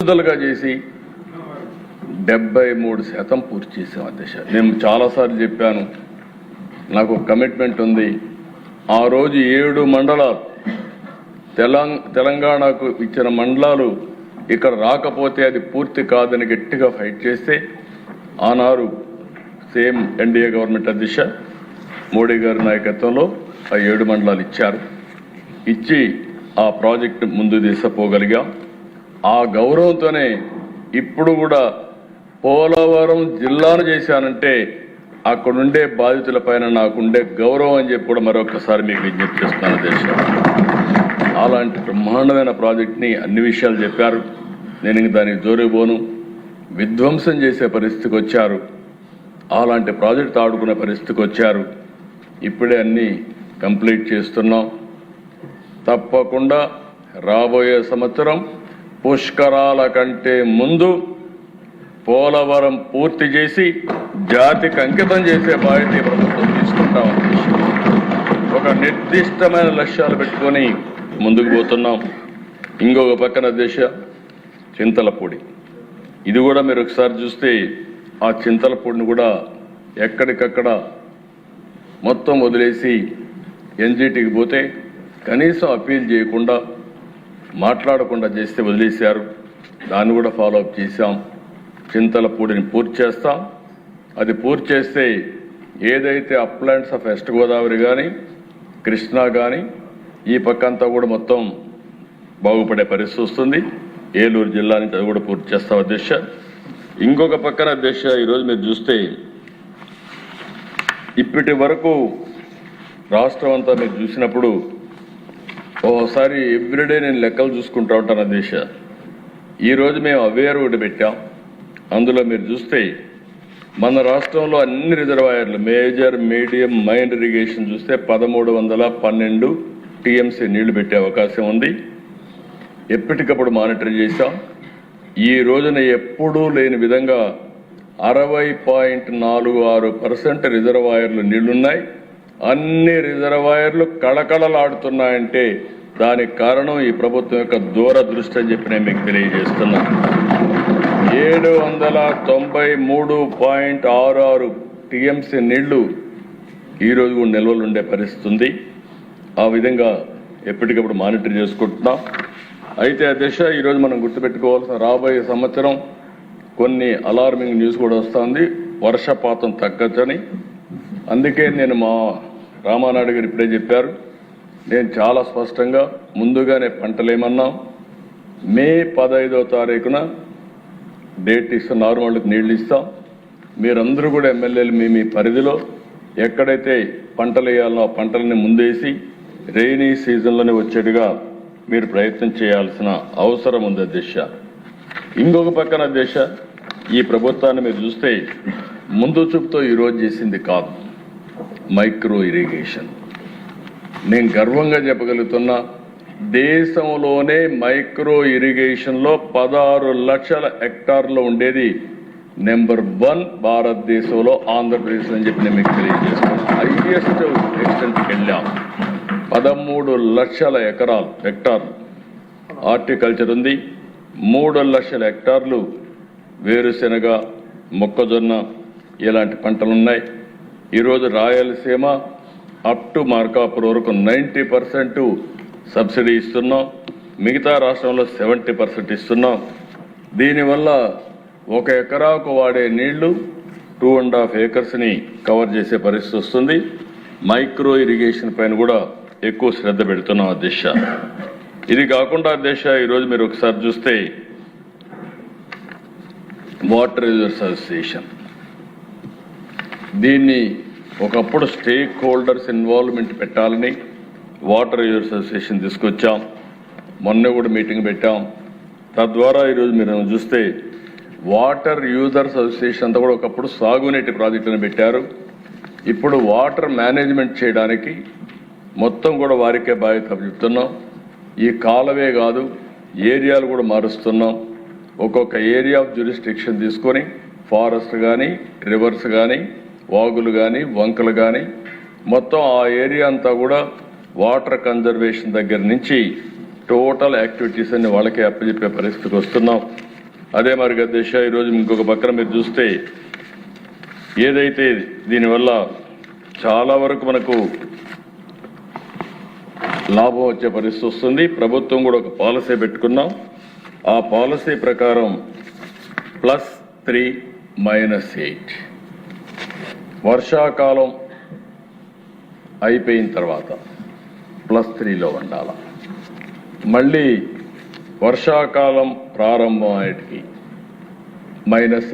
విడుదలగా చేసి 73% పూర్తి చేసాం అధ్యక్ష. నేను చాలాసార్లు చెప్పాను, నాకు కమిట్మెంట్ ఉంది. ఆ రోజు 7 మండలాలు తెలంగాణకు ఇచ్చిన మండలాలు ఇక్కడ రాకపోతే అది పూర్తి కాదని గట్టిగా ఫైట్ చేస్తే ఆనాడు సేమ్ ఎన్డీఏ గవర్నమెంట్ అధ్యక్ష మోడీ గారి నాయకత్వంలో ఆ 7 మండలాలు ఇచ్చారు. ఇచ్చి ఆ ప్రాజెక్టు ముందు తీసుకుపోగలిగాం. ఆ గౌరవంతోనే ఇప్పుడు కూడా పోలవరం జిల్లాను చేశానంటే అక్కడుండే బాధితులపైన నాకుండే గౌరవం అని చెప్పి కూడా మరొకసారి మీకు విజ్ఞప్తి చేస్తున్నాను దేశం. అలాంటి బ్రహ్మాండమైన ప్రాజెక్ట్ని అన్ని విషయాలు చెప్పారు. నేను ఇంక దానికి జోరుపోను. విధ్వంసం చేసే పరిస్థితికి వచ్చారు. అలాంటి ప్రాజెక్ట్ ఆడుకునే పరిస్థితికి వచ్చారు. ఇప్పుడే అన్నీ కంప్లీట్ చేస్తున్నాం. తప్పకుండా రాబోయే సంవత్సరం పుష్కరాల కంటే ముందు పోలవరం పూర్తి చేసి జాతికి అంకితం చేసే బాధ్యత ప్రభుత్వం తీసుకుంటామని ఒక నిర్దిష్టమైన లక్ష్యాలు పెట్టుకొని ముందుకు పోతున్నాం. ఇంకొక పక్కన దేశ చింతలపూడి, ఇది కూడా మీరు ఒకసారి చూస్తే ఆ చింతలపూడిని కూడా ఎక్కడికక్కడ మొత్తం వదిలేసి ఎన్జిటికి పోతే కనీసం అప్పీల్ చేయకుండా మాట్లాడకుండా చేస్తే వదిలేశారు. దాన్ని కూడా ఫాలోఅప్ చేశాం. చింతలపూడిని పూర్తి చేస్తాం. అది పూర్తి చేస్తే ఏదైతే అప్లాంట్స్ ఆఫ్ వెస్ట్ గోదావరి కానీ కృష్ణా కానీ ఈ పక్కంతా కూడా మొత్తం బాగుపడే పరిస్థితి వస్తుంది. ఏలూరు జిల్లా నుంచి అది కూడా పూర్తి చేస్తాం అధ్యక్ష. ఇంకొక పక్కన అధ్యక్ష ఈరోజు మీరు చూస్తే ఇప్పటి వరకు రాష్ట్రం అంతా మీరు చూసినప్పుడు ఓసారి ఎవ్రీడే నేను లెక్కలు చూసుకుంటూ ఉంటాను అధ్యక్ష. ఈరోజు మేము అవేర్ ఒకటి పెట్టాం. అందులో మీరు చూస్తే మన రాష్ట్రంలో అన్ని రిజర్వాయర్లు మేజర్ మీడియం మైన్ ఇరిగేషన్ చూస్తే 1312 టీఎంసీ నీళ్లు పెట్టే అవకాశం ఉంది. ఎప్పటికప్పుడు మానిటర్ చేశాం. ఈ రోజున ఎప్పుడూ లేని విధంగా 60.46% రిజర్వాయర్లు నీళ్లున్నాయి. అన్ని రిజర్వాయర్లు కళకళలాడుతున్నాయంటే దానికి కారణం ఈ ప్రభుత్వం యొక్క దూరదృష్టి అని చెప్పి నేను మీకు తెలియజేస్తున్నా. 793.66 టీఎంసీ నీళ్లు ఈరోజు కూడా నిల్వలు ఉండే పరిస్థితి ఉంది. ఆ విధంగా ఎప్పటికప్పుడు మానిటర్ చేసుకుంటున్నాం. అయితే అధ్యక్ష ఈరోజు మనం గుర్తుపెట్టుకోవాల్సిన రాబోయే సంవత్సరం కొన్ని అలార్మింగ్ న్యూస్ కూడా వస్తుంది. వర్షపాతం తగ్గచ్చని. అందుకే నేను మా రామానాయుడు గారు ఇప్పుడే చెప్పారు. నేను చాలా స్పష్టంగా ముందుగానే పంటలేమన్నాం. మే 15వ తారీఖున డేట్ ఇస్తాం. నార్మల్కి నీళ్లు ఇస్తాం. మీరందరూ కూడా ఎమ్మెల్యేలు మీ పరిధిలో ఎక్కడైతే పంటలు వేయాలో ఆ పంటలని ముందేసి రెయినీ సీజన్లోనే వచ్చేట్టుగా మీరు ప్రయత్నం చేయాల్సిన అవసరం ఉంది అధ్యక్ష. ఇంకొక పక్కన అధ్యక్ష ఈ ప్రభుత్వాన్ని మీరు చూస్తే ముందు చూపుతో ఈరోజు చేసింది కాదు. మైక్రో ఇరిగేషన్ నేను గర్వంగా చెప్పగలుగుతున్నా. దేశంలోనే మైక్రో ఇరిగేషన్లో 16 లక్షల హెక్టార్లో ఉండేది నెంబర్ 1 భారతదేశంలో ఆంధ్రప్రదేశ్ అని చెప్పి నేను మీకు తెలియజేస్తాను. హైయెస్ట్ ఎక్స్టెంట్కి వెళ్ళాం. 13 లక్షల హెక్టార్లు హార్టికల్చర్ ఉంది. 3 లక్షల హెక్టార్లు వేరుశెనగ, మొక్కజొన్న ఇలాంటి పంటలు ఉన్నాయి. ఈరోజు రాయలసీమ అప్ టు మార్కాపురం వరకు 90% సబ్సిడీ ఇస్తున్నాం. మిగతా రాష్ట్రంలో 70% ఇస్తున్నాం. దీనివల్ల 1 ఎకరాకు వాడే నీళ్లు 2.5 ఏకర్స్ని కవర్ చేసే పరిస్థితి వస్తుంది. మైక్రో ఇరిగేషన్ పైన కూడా ఎక్కువ శ్రద్ధ పెడుతున్నాం అధ్యక్ష. ఇది కాకుండా అధ్యక్ష ఈరోజు మీరు ఒకసారి చూస్తే వాటర్ యూజర్స్ అసోసియేషన్, దీన్ని ఒకప్పుడు స్టేక్ హోల్డర్స్ ఇన్వాల్వ్మెంట్ పెట్టాలని వాటర్ యూజర్స్ అసోసియేషన్ తీసుకొచ్చాం. మొన్న కూడా మీటింగ్ పెట్టాం. తద్వారా ఈరోజు మీరు చూస్తే వాటర్ యూజర్స్ అసోసియేషన్ అంతా కూడా ఒకప్పుడు సాగునీటి ప్రాజెక్టులను పెట్టారు. ఇప్పుడు వాటర్ మేనేజ్మెంట్ చేయడానికి మొత్తం కూడా వారికే బాధ్యత చెప్తున్నాం. ఈ కాలవే కాదు ఏరియాలు కూడా మారుస్తున్నాం. ఒక్కొక్క ఏరియా ఆఫ్ జ్యూరిస్డిక్షన్ తీసుకొని ఫారెస్ట్ కానీ రివర్స్ కానీ వాగులు కానీ వంకలు కానీ మొత్తం ఆ ఏరియా అంతా కూడా వాటర్ కన్జర్వేషన్ దగ్గర నుంచి టోటల్ యాక్టివిటీస్ అన్ని వాళ్ళకే అప్పచెప్పే పరిస్థితికి వస్తున్నాం. అదే మరి అధ్యక్ష ఈరోజు ఇంకొక పక్కన మీరు చూస్తే ఏదైతే దీనివల్ల చాలా వరకు మనకు లాభం వచ్చే పరిస్థితి వస్తుంది. ప్రభుత్వం కూడా ఒక పాలసీ పెట్టుకున్నాం. ఆ పాలసీ ప్రకారం +3 -8 వర్షాకాలం అయిపోయిన తర్వాత +3లో ఉండాలి. మళ్ళీ వర్షాకాలం ప్రారంభం అయ్యేటికి -8